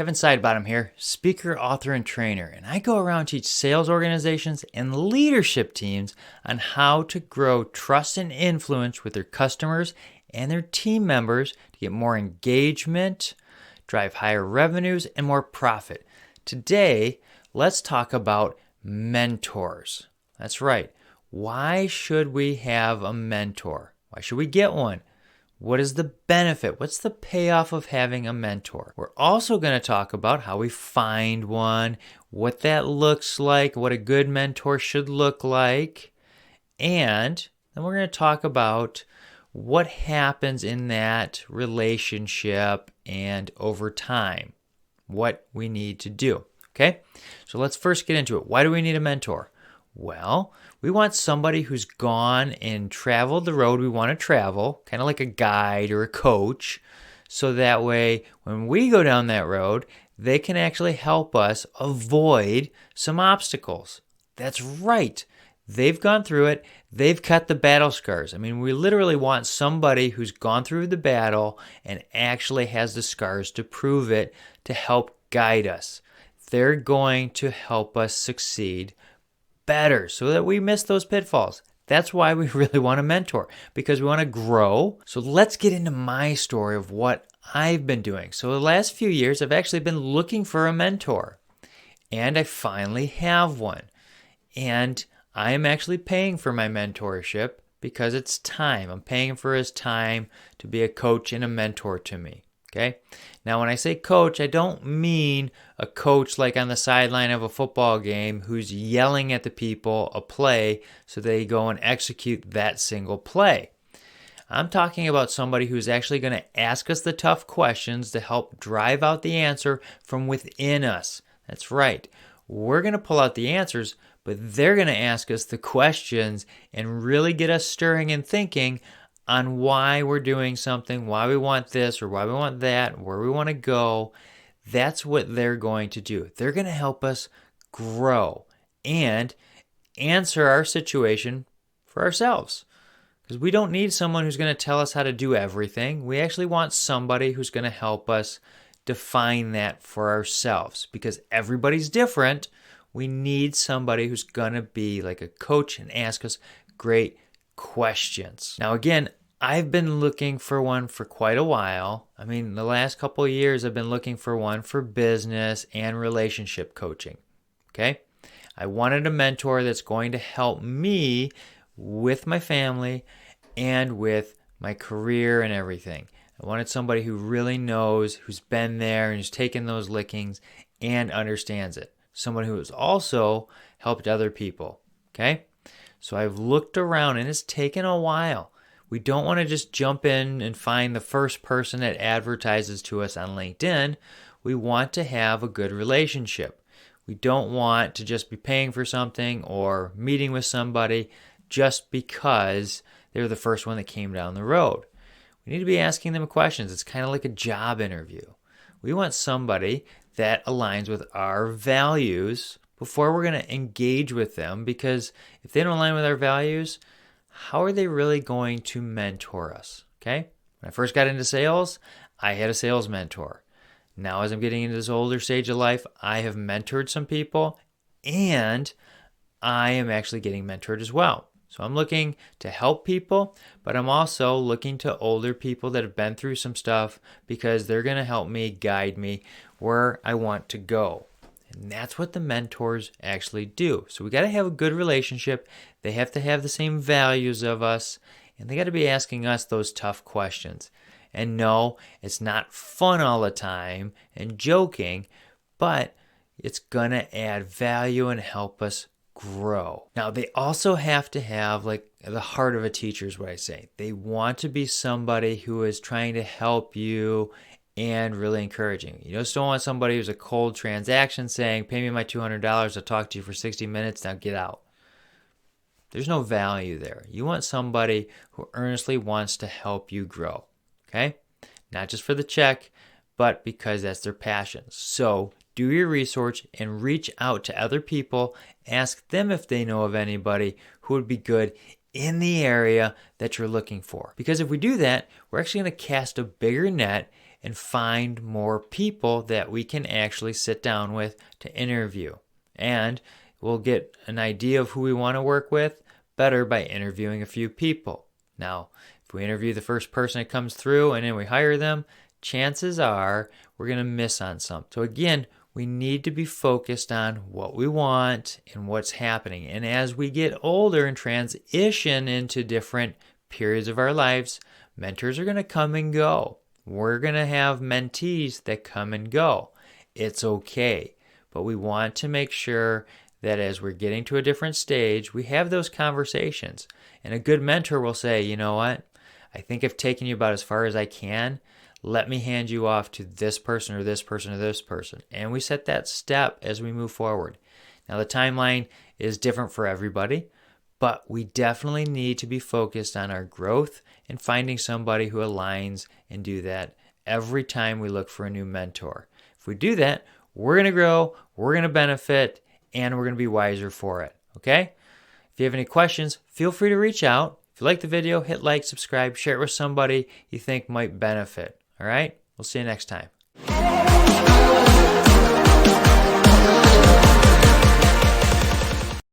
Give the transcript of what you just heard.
Kevin Sidebottom here, speaker, author, and trainer, and I go around teach sales organizations and leadership teams on how to grow trust and influence with their customers and their team members to get more engagement, drive higher revenues, and more profit. Today, let's talk about mentors. That's right. Why should we have a mentor? Why should we get one? What is the benefit? What's the payoff of having a mentor? We're also going to talk about how we find one, what that looks like, what a good mentor should look like, and then we're going to talk about what happens in that relationship and over time, what we need to do. Okay? So let's first get into it. Why do we need a mentor? Well, we want somebody who's gone and traveled the road we want to travel, kind of like a guide or a coach, so that way when we go down that road, they can actually help us avoid some obstacles. That's right. They've gone through it. They've cut the battle scars. I mean, we literally want somebody who's gone through the battle and actually has the scars to prove it, to help guide us. They're going to help us succeed better so that we miss those pitfalls. That's why we really want a mentor, because we want to grow. So let's get into my story of what I've been doing. So the last few years, I've actually been looking for a mentor, and I finally have one. And I am actually paying for my mentorship because it's time. I'm paying for his time to be a coach and a mentor to me. Okay. Now, when I say coach, I don't mean a coach like on the sideline of a football game who's yelling at the people a play so they go and execute that single play. I'm talking about somebody who's actually going to ask us the tough questions to help drive out the answer from within us. That's right. We're going to pull out the answers, but they're going to ask us the questions and really get us stirring and thinking on why we're doing something, why we want this or why we want that, where we want to go. That's what they're going to do. They're going to help us grow and answer our situation for ourselves. Because we don't need someone who's going to tell us how to do everything. We actually want somebody who's going to help us define that for ourselves. Because everybody's different. We need somebody who's going to be like a coach and ask us great questions. Now, again, I've been looking for one for quite a while. I mean, the last couple of years, I've been looking for one for business and relationship coaching. Okay? I wanted a mentor that's going to help me with my family and with my career and everything. I wanted somebody who really knows, who's been there and who's taken those lickings and understands it. Someone who has also helped other people. Okay? So I've looked around and it's taken a while. We don't want to just jump in and find the first person that advertises to us on LinkedIn. We want to have a good relationship. We don't want to just be paying for something or meeting with somebody just because they're the first one that came down the road. We need to be asking them questions. It's kind of like a job interview. We want somebody that aligns with our values before we're going to engage with them, because if they don't align with our values, how are they really going to mentor us? Okay? When I first got into sales, I had a sales mentor. Now, as I'm getting into this older stage of life, I have mentored some people, and I am actually getting mentored as well. So I'm looking to help people, but I'm also looking to older people that have been through some stuff because they're going to help me, guide me where I want to go. And that's what the mentors actually do. So we got to have a good relationship. They have to have the same values of us, and they got to be asking us those tough questions. And no, it's not fun all the time and joking, but it's going to add value and help us grow. Now, they also have to have like the heart of a teacher is what I say. They want to be somebody who is trying to help you and really encouraging. You just don't want somebody who's a cold transaction saying, pay me my $200, I'll talk to you for 60 minutes, now get out. There's no value there. You want somebody who earnestly wants to help you grow, okay? Not just for the check, but because that's their passion. So do your research and reach out to other people. Ask them if they know of anybody who would be good in the area that you're looking for. Because if we do that, we're actually going to cast a bigger net and find more people that we can actually sit down with to interview. And we'll get an idea of who we want to work with better by interviewing a few people. Now, if we interview the first person that comes through and then we hire them, chances are we're going to miss on some. So again, we need to be focused on what we want and what's happening. And as we get older and transition into different periods of our lives, mentors are going to come and go. We're going to have mentees that come and go. It's okay. But we want to make sure that as we're getting to a different stage, we have those conversations. And a good mentor will say, you know what? I think I've taken you about as far as I can. Let me hand you off to this person or this person or this person. And we set that step as we move forward. Now, the timeline is different for everybody, but we definitely need to be focused on our growth and finding somebody who aligns and do that every time we look for a new mentor. If we do that, we're going to grow, we're going to benefit, and we're going to be wiser for it. Okay? If you have any questions, feel free to reach out. If you like the video, hit like, subscribe, share it with somebody you think might benefit. All right? We'll see you next time.